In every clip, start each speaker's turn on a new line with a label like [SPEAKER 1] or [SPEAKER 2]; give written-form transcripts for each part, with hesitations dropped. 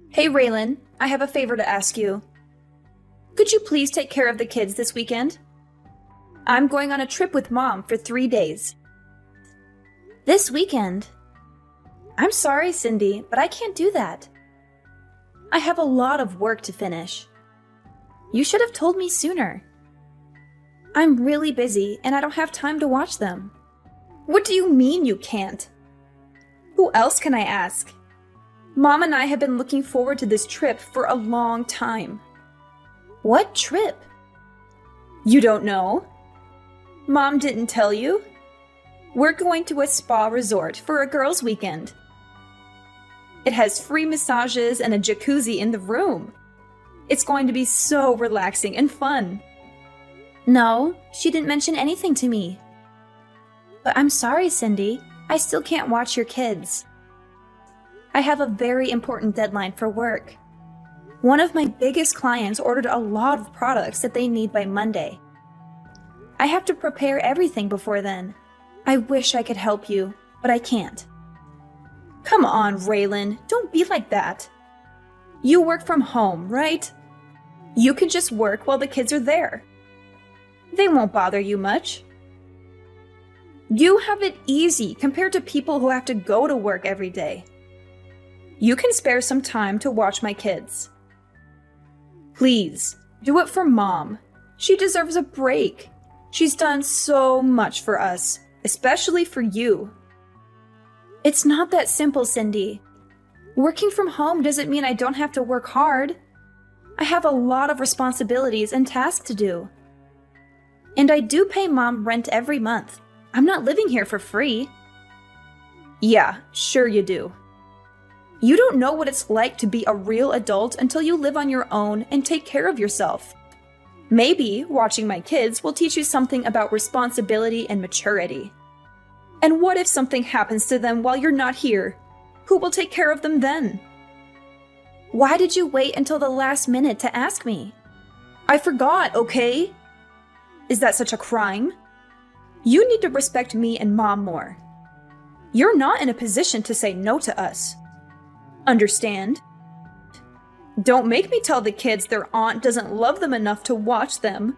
[SPEAKER 1] Hey Raylan, I have a favor to ask you. Could you please take care of the kids this weekend? I'm going on a trip with Mom for 3 days. This weekend? I'm sorry, Cindy, but I can't do that. I have a lot of work to finish. You should have told me sooner. I'm really busy and I don't have time to watch them. What do you mean you can't? Who else can I ask? Mom and I have been looking forward to this trip for a long time. What trip? You don't know? Mom didn't tell you? We're going to a spa resort for a girls' weekend. It has free massages and a jacuzzi in the room. It's going to be so relaxing and fun. No, she didn't mention anything to me. But I'm sorry, Cindy. I still can't watch your kids. I have a very important deadline for work. One of my biggest clients ordered a lot of products that they need by Monday. I have to prepare everything before then. I wish I could help you, but I can't. Come on, Raylan, don't be like that. You work from home, right? You can just work while the kids are there. They won't bother you much. You have it easy compared to people who have to go to work every day. You can spare some time to watch my kids. Please, do it for Mom. She deserves a break. She's done so much for us, especially for you. It's not that simple, Cindy. Working from home doesn't mean I don't have to work hard. I have a lot of responsibilities and tasks to do. And I do pay Mom rent every month. I'm not living here for free. Yeah, sure you do. You don't know what it's like to be a real adult until you live on your own and take care of yourself. Maybe watching my kids will teach you something about responsibility and maturity. And what if something happens to them while you're not here? Who will take care of them then? Why did you wait until the last minute to ask me? I forgot, okay? Is that such a crime? You need to respect me and Mom more. You're not in a position to say no to us. Understand? Don't make me tell the kids their aunt doesn't love them enough to watch them.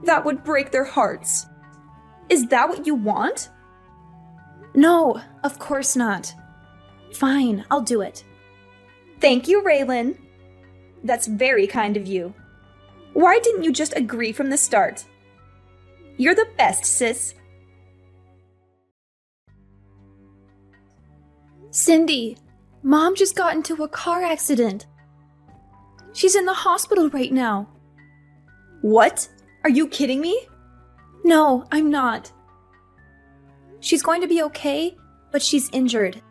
[SPEAKER 1] That would break their hearts. Is that what you want? No, of course not. Fine, I'll do it. Thank you, Raylan. That's very kind of you. Why didn't you just agree from the start? You're the best, sis. Cindy, Mom just got into a car accident. She's in the hospital right now. What? Are you kidding me? No, I'm not. She's going to be okay, but she's injured.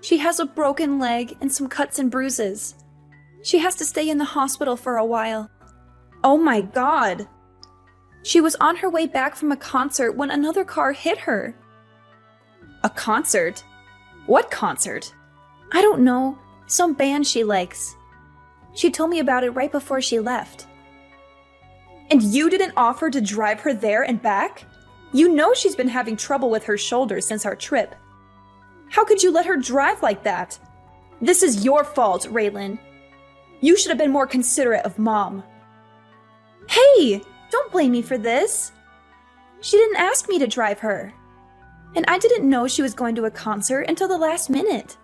[SPEAKER 1] She has a broken leg and some cuts and bruises. She has to stay in the hospital for a while. Oh my God! She was on her way back from a concert when another car hit her. A concert? What concert? I don't know. Some band she likes. She told me about it right before she left. And you didn't offer to drive her there and back? You know she's been having trouble with her shoulder since our trip. How could you let her drive like that? This is your fault, Raylan. You should have been more considerate of Mom. Hey, don't blame me for this. She didn't ask me to drive her. And I didn't know she was going to a concert until the last minute.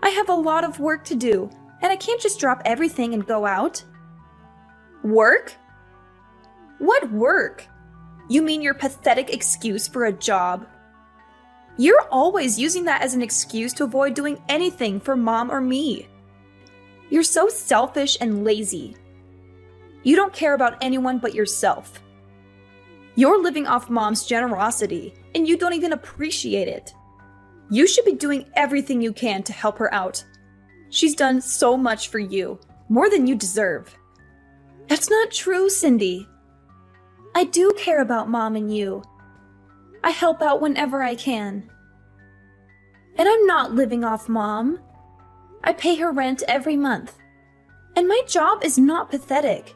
[SPEAKER 1] I have a lot of work to do, and I can't just drop everything and go out. Work? What work? You mean your pathetic excuse for a job? You're always using that as an excuse to avoid doing anything for Mom or me. You're so selfish and lazy. You don't care about anyone but yourself. You're living off Mom's generosity, and you don't even appreciate it. You should be doing everything you can to help her out. She's done so much for you, more than you deserve. That's not true, Cindy. I do care about Mom and you. I help out whenever I can. And I'm not living off Mom. I pay her rent every month. And my job is not pathetic.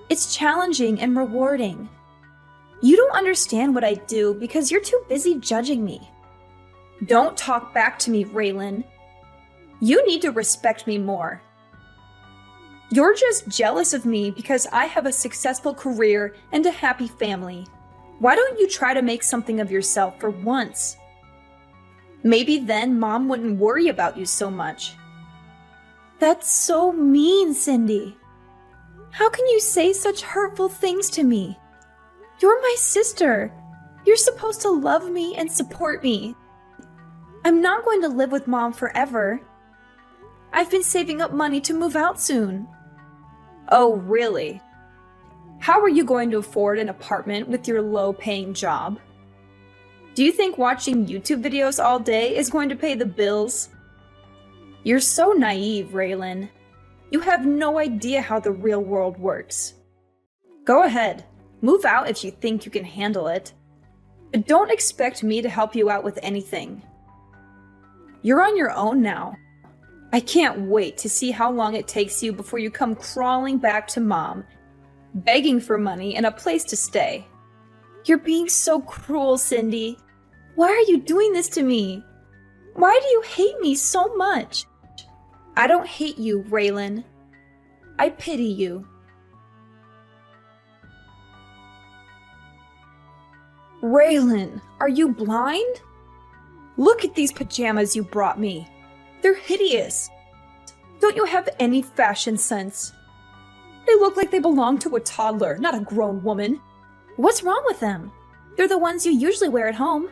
[SPEAKER 1] It's challenging and rewarding. You don't understand what I do because you're too busy judging me. Don't talk back to me, Raylan. You need to respect me more. You're just jealous of me because I have a successful career and a happy family. Why don't you try to make something of yourself for once? Maybe then Mom wouldn't worry about you so much. That's so mean, Cindy. How can you say such hurtful things to me? You're my sister. You're supposed to love me and support me. I'm not going to live with Mom forever. I've been saving up money to move out soon. Oh, really? How are you going to afford an apartment with your low-paying job? Do you think watching YouTube videos all day is going to pay the bills? You're so naive, Raylan. You have no idea how the real world works. Go ahead, move out if you think you can handle it. But don't expect me to help you out with anything. You're on your own now. I can't wait to see how long it takes you before you come crawling back to Mom, begging for money and a place to stay. You're being so cruel, Cindy. Why are you doing this to me? Why do you hate me so much? I don't hate you, Raylan. I pity you. Raylan, are you blind? Look at these pajamas you brought me. They're hideous. Don't you have any fashion sense? They look like they belong to a toddler, not a grown woman. What's wrong with them? They're the ones you usually wear at home.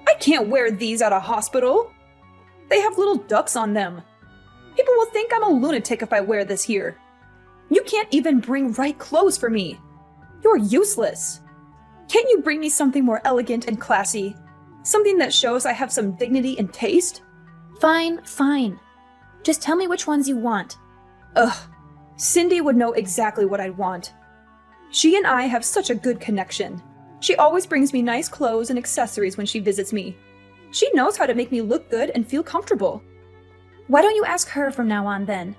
[SPEAKER 1] I can't wear these at a hospital. They have little ducks on them. People will think I'm a lunatic if I wear this here. You can't even bring right clothes for me. You're useless. Can't you bring me something more elegant and classy? Something that shows I have some dignity and taste? Fine, fine. Just tell me which ones you want. Ugh, Cindy would know exactly what I'd want. She and I have such a good connection. She always brings me nice clothes and accessories when she visits me. She knows how to make me look good and feel comfortable. Why don't you ask her from now on then?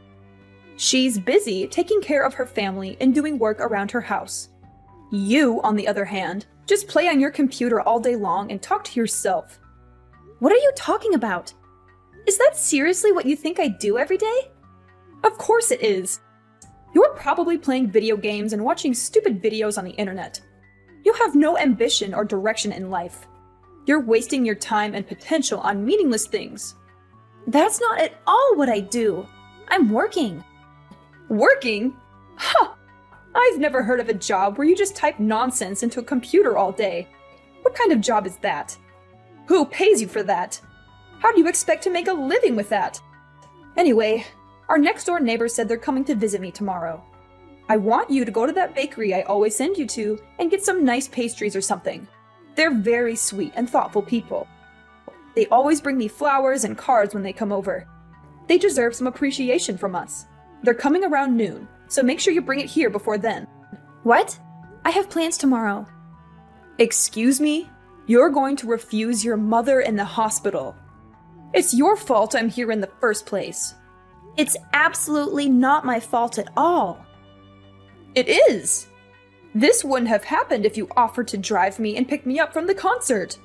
[SPEAKER 1] She's busy taking care of her family and doing work around her house. You, on the other hand, just play on your computer all day long and talk to yourself. What are you talking about? Is that seriously what you think I do every day? Of course it is. You're probably playing video games and watching stupid videos on the internet. You have no ambition or direction in life. You're wasting your time and potential on meaningless things. That's not at all what I do. I'm working. Working? Huh! I've never heard of a job where you just type nonsense into a computer all day. What kind of job is that? Who pays you for that? How do you expect to make a living with that? Anyway, our next door neighbor said they're coming to visit me tomorrow. I want you to go to that bakery I always send you to and get some nice pastries or something. They're very sweet and thoughtful people. They always bring me flowers and cards when they come over. They deserve some appreciation from us. They're coming around noon, so make sure you bring it here before then. What? I have plans tomorrow. Excuse me? You're going to refuse your mother in the hospital. It's your fault I'm here in the first place. It's absolutely not my fault at all. It is. This wouldn't have happened if you offered to drive me and pick me up from the concert.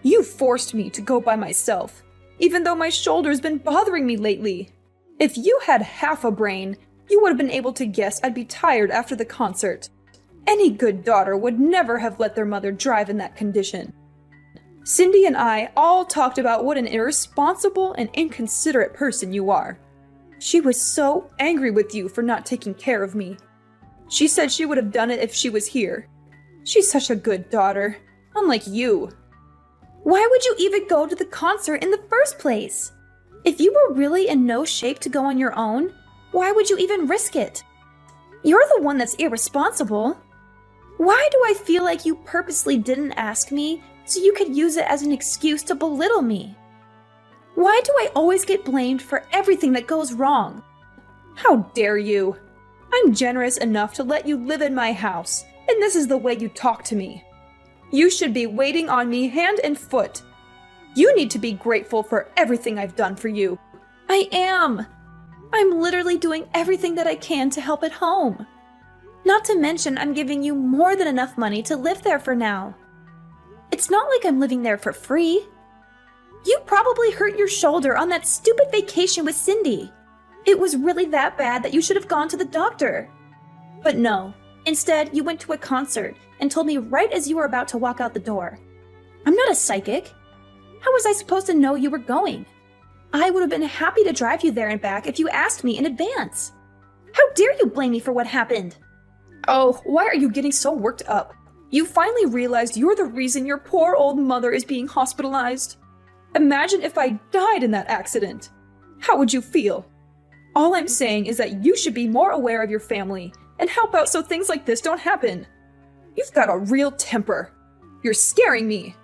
[SPEAKER 1] You forced me to go by myself, even though my shoulder's been bothering me lately. If you had half a brain, you would have been able to guess I'd be tired after the concert. Any good daughter would never have let their mother drive in that condition. Cindy and I all talked about what an irresponsible and inconsiderate person you are. She was so angry with you for not taking care of me. She said she would have done it if she was here. She's such a good daughter, unlike you. Why would you even go to the concert in the first place? If you were really in no shape to go on your own, why would you even risk it? You're the one that's irresponsible. Why do I feel like you purposely didn't ask me so you could use it as an excuse to belittle me? Why do I always get blamed for everything that goes wrong? How dare you? I'm generous enough to let you live in my house, and this is the way you talk to me. You should be waiting on me hand and foot. You need to be grateful for everything I've done for you. I am. I'm literally doing everything that I can to help at home. Not to mention I'm giving you more than enough money to live there for now. It's not like I'm living there for free. You probably hurt your shoulder on that stupid vacation with Cindy. It was really that bad that you should have gone to the doctor. But no, instead you went to a concert and told me right as you were about to walk out the door. I'm not a psychic. How was I supposed to know you were going? I would have been happy to drive you there and back if you asked me in advance. How dare you blame me for what happened? Oh, why are you getting so worked up? You finally realized you're the reason your poor old mother is being hospitalized. Imagine if I died in that accident. How would you feel? All I'm saying is that you should be more aware of your family and help out so things like this don't happen. You've got a real temper. You're scaring me.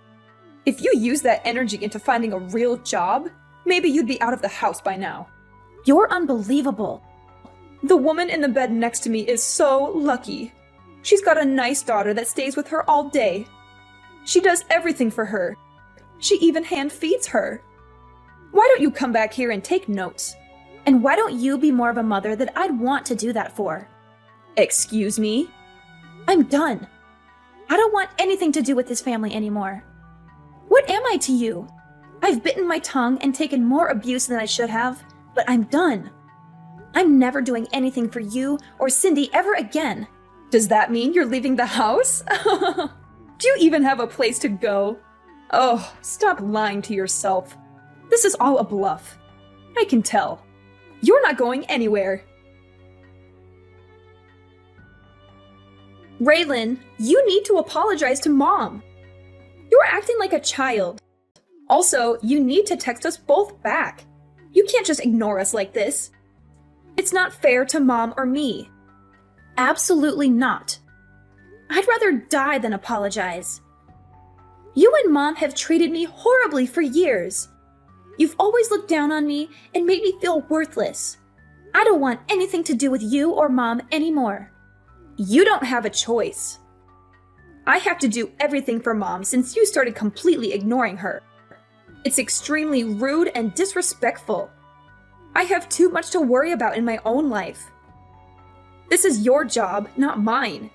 [SPEAKER 1] If you use that energy into finding a real job, maybe you'd be out of the house by now. You're unbelievable. The woman in the bed next to me is so lucky. She's got a nice daughter that stays with her all day. She does everything for her. She even hand feeds her. Why don't you come back here and take notes? And why don't you be more of a mother that I'd want to do that for? Excuse me? I'm done. I don't want anything to do with this family anymore. What am I to you? I've bitten my tongue and taken more abuse than I should have, but I'm done. I'm never doing anything for you or Cindy ever again. Does that mean you're leaving the house? Do you even have a place to go? Oh, stop lying to yourself. This is all a bluff. I can tell. You're not going anywhere. Raylan, you need to apologize to Mom. You're acting like a child. Also, you need to text us both back. You can't just ignore us like this. It's not fair to Mom or me. Absolutely not. I'd rather die than apologize. You and Mom have treated me horribly for years. You've always looked down on me and made me feel worthless. I don't want anything to do with you or Mom anymore. You don't have a choice. I have to do everything for Mom since you started completely ignoring her. It's extremely rude and disrespectful. I have too much to worry about in my own life. This is your job, not mine.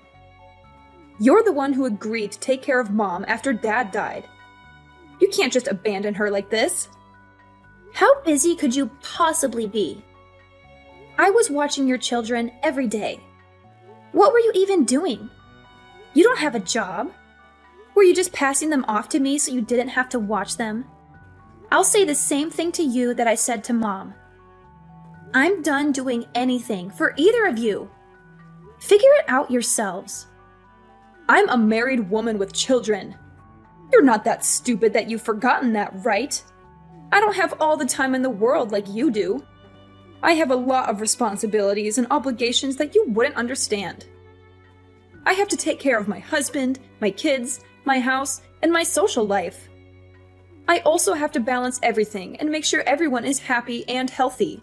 [SPEAKER 1] You're the one who agreed to take care of Mom after Dad died. You can't just abandon her like this. How busy could you possibly be? I was watching your children every day. What were you even doing? You don't have a job. Were you just passing them off to me so you didn't have to watch them? I'll say the same thing to you that I said to Mom. I'm done doing anything for either of you. Figure it out yourselves. I'm a married woman with children. You're not that stupid that you've forgotten that, right? I don't have all the time in the world like you do. I have a lot of responsibilities and obligations that you wouldn't understand. I have to take care of my husband, my kids, my house, and my social life. I also have to balance everything and make sure everyone is happy and healthy.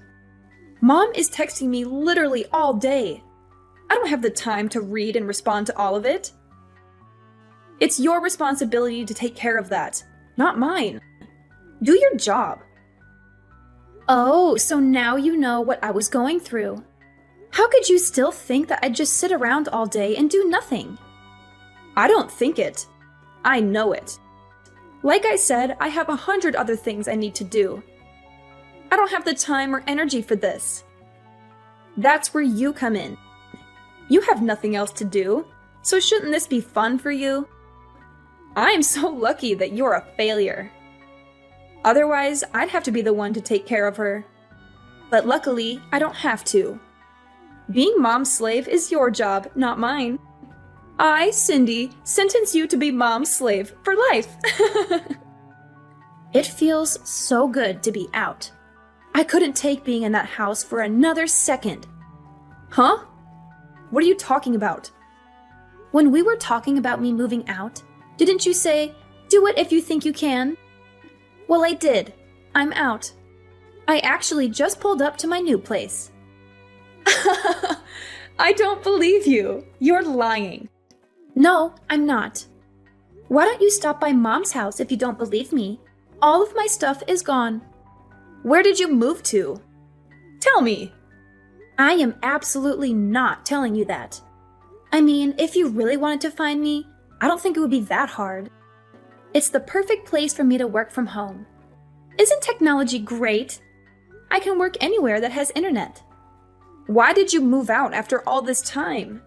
[SPEAKER 1] Mom is texting me literally all day. I don't have the time to read and respond to all of it. It's your responsibility to take care of that, not mine. Do your job. Oh, so now you know what I was going through. How could you still think that I'd just sit around all day and do nothing? I don't think it. I know it. Like I said, I have 100 other things I need to do. I don't have the time or energy for this. That's where you come in. You have nothing else to do, so shouldn't this be fun for you? I'm so lucky that you're a failure. Otherwise, I'd have to be the one to take care of her. But luckily, I don't have to. Being Mom's slave is your job, not mine. I, Cindy, sentence you to be Mom's slave for life. It feels so good to be out. I couldn't take being in that house for another second. Huh? What are you talking about? When we were talking about me moving out, didn't you say, do it if you think you can? Well, I did. I'm out. I actually just pulled up to my new place. I don't believe you. You're lying. No, I'm not. Why don't you stop by Mom's house if you don't believe me? All of my stuff is gone. Where did you move to? Tell me. I am absolutely not telling you that. I mean, if you really wanted to find me, I don't think it would be that hard. It's the perfect place for me to work from home. Isn't technology great? I can work anywhere that has internet. Why did you move out after all this time?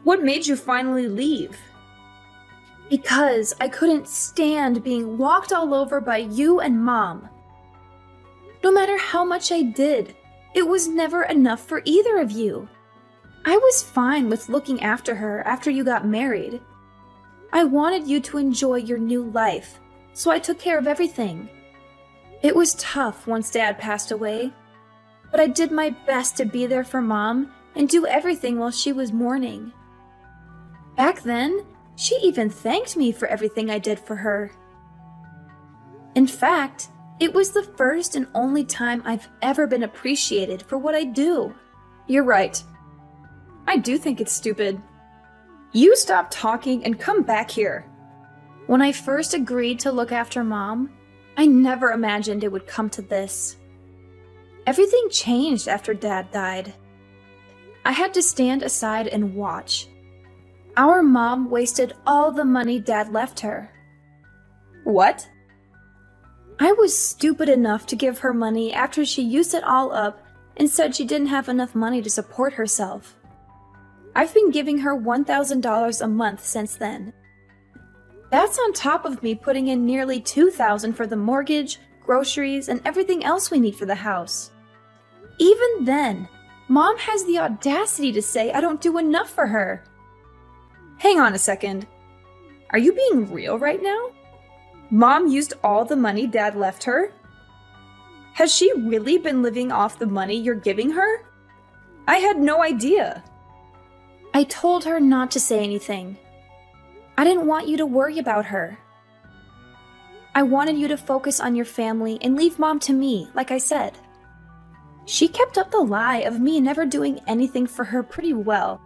[SPEAKER 1] What made you finally leave? Because I couldn't stand being walked all over by you and Mom. No matter how much I did, it was never enough for either of you. I was fine with looking after her after you got married. I wanted you to enjoy your new life, so I took care of everything. It was tough once Dad passed away, but I did my best to be there for Mom and do everything while she was mourning. Back then, she even thanked me for everything I did for her. In fact, it was the first and only time I've ever been appreciated for what I do. You're right. I do think it's stupid. You stop talking and come back here. When I first agreed to look after Mom, I never imagined it would come to this. Everything changed after Dad died. I had to stand aside and watch. Our mom wasted all the money Dad left her. What? I was stupid enough to give her money after she used it all up and said she didn't have enough money to support herself. I've been giving her $1,000 a month since then. That's on top of me putting in nearly $2,000 for the mortgage, groceries, and everything else we need for the house. Even then, Mom has the audacity to say I don't do enough for her. Hang on a second. Are you being real right now? Mom used all the money Dad left her? Has she really been living off the money you're giving her? I had no idea. I told her not to say anything. I didn't want you to worry about her. I wanted you to focus on your family and leave Mom to me, like I said. She kept up the lie of me never doing anything for her pretty well.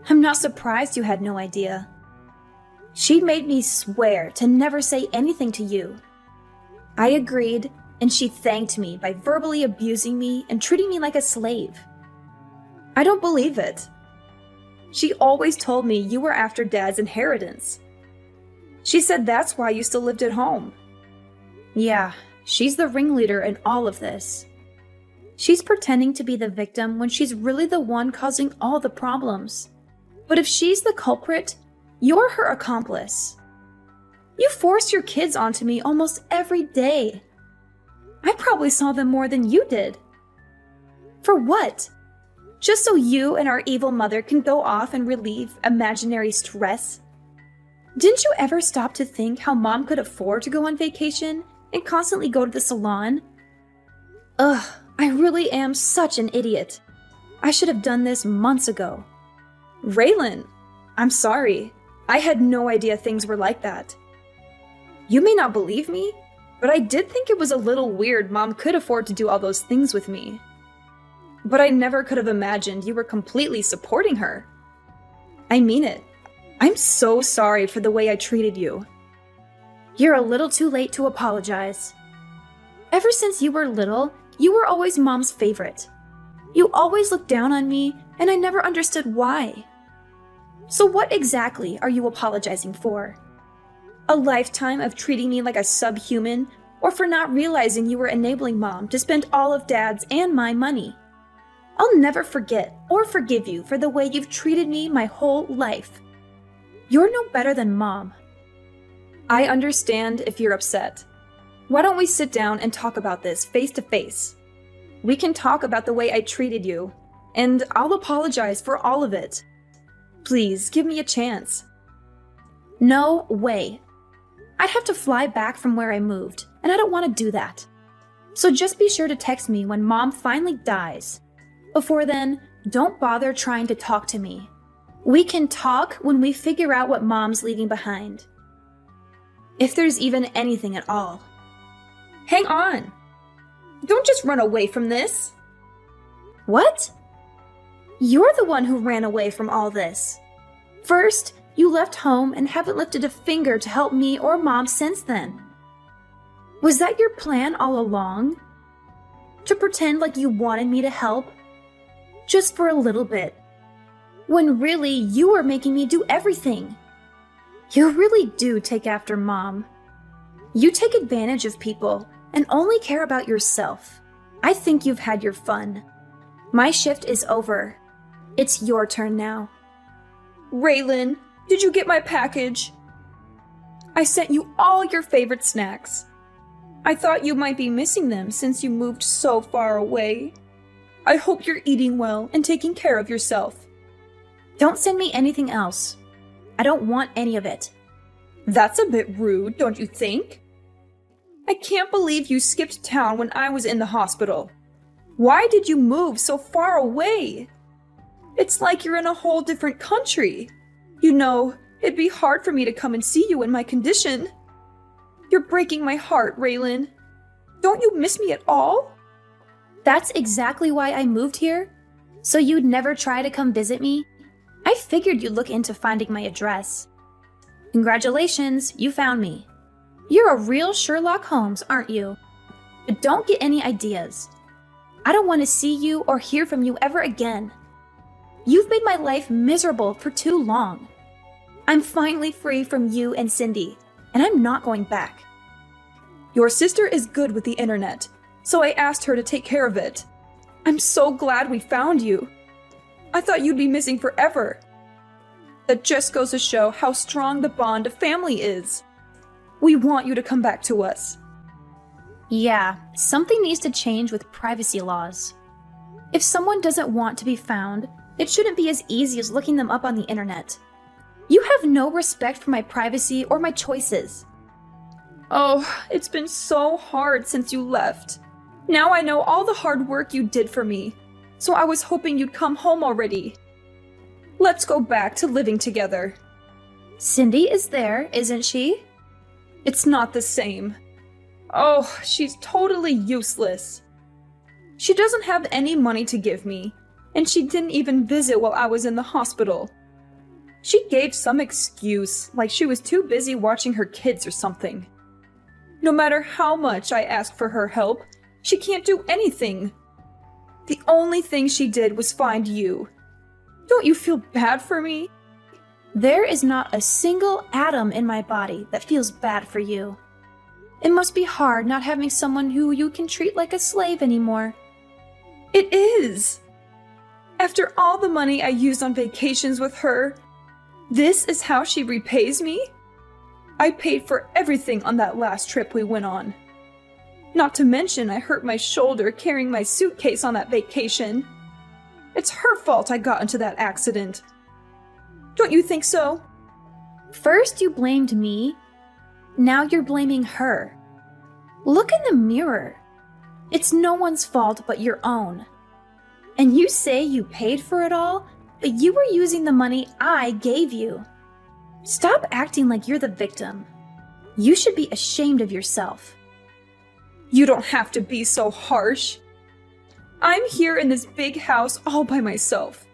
[SPEAKER 1] I'm not surprised you had no idea. She made me swear to never say anything to you. I agreed, and she thanked me by verbally abusing me and treating me like a slave. I don't believe it. She always told me you were after Dad's inheritance. She said that's why you still lived at home. Yeah, she's the ringleader in all of this. She's pretending to be the victim when she's really the one causing all the problems. But if she's the culprit, you're her accomplice. You forced your kids onto me almost every day. I probably saw them more than you did. For what? Just so you and our evil mother can go off and relieve imaginary stress? Didn't you ever stop to think how Mom could afford to go on vacation and constantly go to the salon? Ugh, I really am such an idiot. I should have done this months ago. Raylan, I'm sorry. I had no idea things were like that. You may not believe me, but I did think it was a little weird Mom could afford to do all those things with me. But I never could have imagined you were completely supporting her. I mean it. I'm so sorry for the way I treated you. You're a little too late to apologize. Ever since you were little, you were always Mom's favorite. You always looked down on me, and I never understood why. So what exactly are you apologizing for? A lifetime of treating me like a subhuman, or for not realizing you were enabling Mom to spend all of Dad's and my money? I'll never forget or forgive you for the way you've treated me my whole life. You're no better than Mom. I understand if you're upset. Why don't we sit down and talk about this face to face? We can talk about the way I treated you, and I'll apologize for all of it. Please, give me a chance. No way. I'd have to fly back from where I moved, and I don't want to do that. So just be sure to text me when Mom finally dies. Before then, don't bother trying to talk to me. We can talk when we figure out what Mom's leaving behind. If there's even anything at all. Hang on! Don't just run away from this! What? You're the one who ran away from all this. First, you left home and haven't lifted a finger to help me or Mom since then. Was that your plan all along? To pretend like you wanted me to help? Just for a little bit. When really, you were making me do everything. You really do take after Mom. You take advantage of people and only care about yourself. I think you've had your fun. My shift is over. It's your turn now. Raylan, did you get my package? I sent you all your favorite snacks. I thought you might be missing them since you moved so far away. I hope you're eating well and taking care of yourself. Don't send me anything else. I don't want any of it. That's a bit rude, don't you think? I can't believe you skipped town when I was in the hospital. Why did you move so far away? It's like you're in a whole different country. You know, it'd be hard for me to come and see you in my condition. You're breaking my heart, Raylan. Don't you miss me at all? That's exactly why I moved here. So you'd never try to come visit me? I figured you'd look into finding my address. Congratulations, you found me. You're a real Sherlock Holmes, aren't you? But don't get any ideas. I don't want to see you or hear from you ever again. You've made my life miserable for too long. I'm finally free from you and Cindy, and I'm not going back. Your sister is good with the internet, so I asked her to take care of it. I'm so glad we found you. I thought you'd be missing forever. That just goes to show how strong the bond of family is. We want you to come back to us. Yeah, something needs to change with privacy laws. If someone doesn't want to be found, it shouldn't be as easy as looking them up on the internet. You have no respect for my privacy or my choices. Oh, it's been so hard since you left. Now I know all the hard work you did for me, so I was hoping you'd come home already. Let's go back to living together. Cindy is there, isn't she? It's not the same. Oh, she's totally useless. She doesn't have any money to give me, and she didn't even visit while I was in the hospital. She gave some excuse, like she was too busy watching her kids or something. No matter how much I ask for her help, she can't do anything. The only thing she did was find you. Don't you feel bad for me? There is not a single atom in my body that feels bad for you. It must be hard not having someone who you can treat like a slave anymore. It is. After all the money I used on vacations with her, this is how she repays me? I paid for everything on that last trip we went on. Not to mention I hurt my shoulder carrying my suitcase on that vacation. It's her fault I got into that accident. Don't you think so? First you blamed me, now you're blaming her. Look in the mirror. It's no one's fault but your own. And you say you paid for it all, but you were using the money I gave you. Stop acting like you're the victim. You should be ashamed of yourself. You don't have to be so harsh. I'm here in this big house all by myself.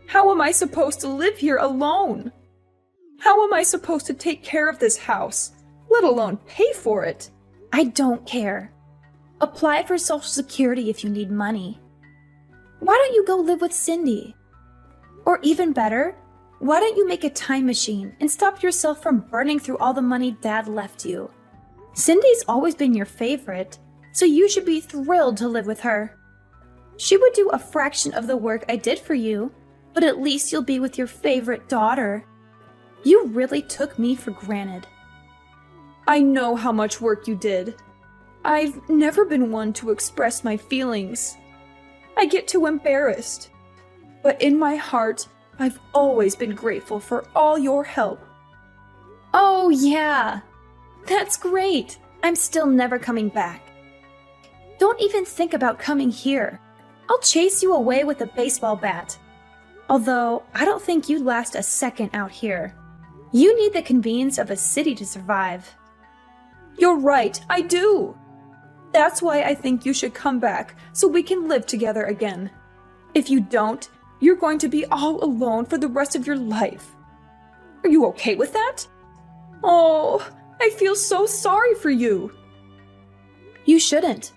[SPEAKER 1] How am I supposed to live here alone? How am I supposed to take care of this house, let alone pay for it? I don't care. Apply for Social Security if you need money. Why don't you go live with Cindy? Or even better, why don't you make a time machine and stop yourself from burning through all the money Dad left you? Cindy's always been your favorite, so you should be thrilled to live with her. She would do a fraction of the work I did for you, but at least you'll be with your favorite daughter. You really took me for granted. I know how much work you did. I've never been one to express my feelings. I get too embarrassed. But in my heart, I've always been grateful for all your help. Oh, yeah. That's great. I'm still never coming back. Don't even think about coming here. I'll chase you away with a baseball bat. Although, I don't think you'd last a second out here. You need the convenience of a city to survive. You're right, I do. That's why I think you should come back so we can live together again. If you don't, you're going to be all alone for the rest of your life. Are you okay with that? Oh, I feel so sorry for you. You shouldn't.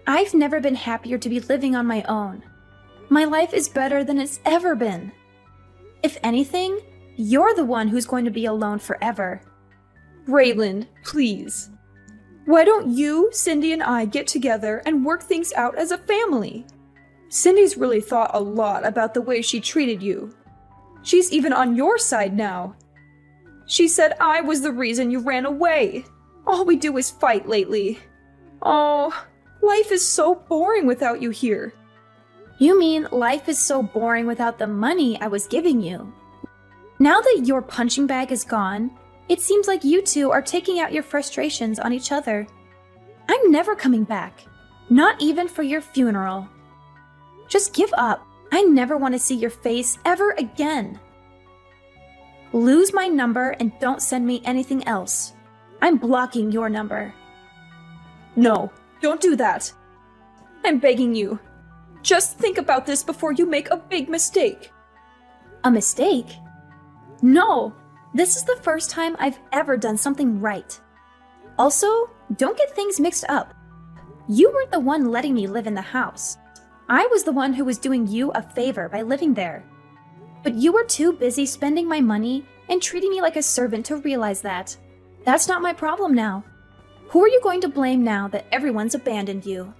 [SPEAKER 1] I've never been happier to be living on my own. My life is better than it's ever been. If anything, you're the one who's going to be alone forever. Raylan, please. Why don't you, Cindy, and I get together and work things out as a family? Cindy's really thought a lot about the way she treated you. She's even on your side now. She said I was the reason you ran away. All we do is fight lately. Oh, life is so boring without you here. You mean life is so boring without the money I was giving you? Now that your punching bag is gone, it seems like you two are taking out your frustrations on each other. I'm never coming back. Not even for your funeral. Just give up. I never want to see your face ever again. Lose my number and don't send me anything else. I'm blocking your number. No, don't do that. I'm begging you. Just think about this before you make a big mistake. A mistake? No, this is the first time I've ever done something right. Also, don't get things mixed up. You weren't the one letting me live in the house. I was the one who was doing you a favor by living there. But you were too busy spending my money and treating me like a servant to realize that. That's not my problem now. Who are you going to blame now that everyone's abandoned you?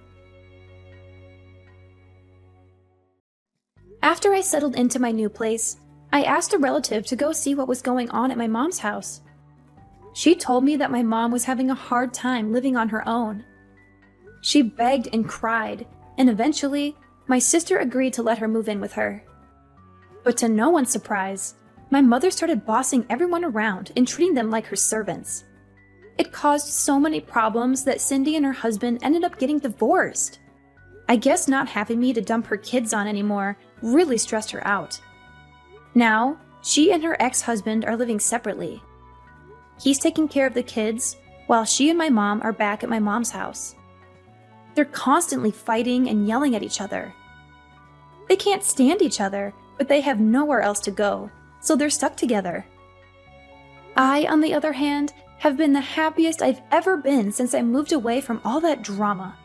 [SPEAKER 1] After I settled into my new place, I asked a relative to go see what was going on at my mom's house. She told me that my mom was having a hard time living on her own. She begged and cried, and eventually, my sister agreed to let her move in with her. But to no one's surprise, my mother started bossing everyone around and treating them like her servants. It caused so many problems that Cindy and her husband ended up getting divorced. I guess not having me to dump her kids on anymore really stressed her out. Now, she and her ex-husband are living separately. He's taking care of the kids, while she and my mom are back at my mom's house. They're constantly fighting and yelling at each other. They can't stand each other, but they have nowhere else to go, so they're stuck together. I, on the other hand, have been the happiest I've ever been since I moved away from all that drama.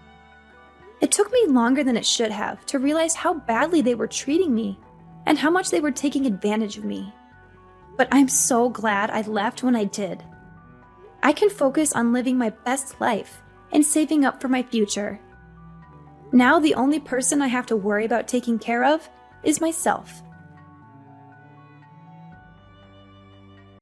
[SPEAKER 1] It took me longer than it should have to realize how badly they were treating me and how much they were taking advantage of me. But I'm so glad I left when I did. I can focus on living my best life and saving up for my future. Now the only person I have to worry about taking care of is myself.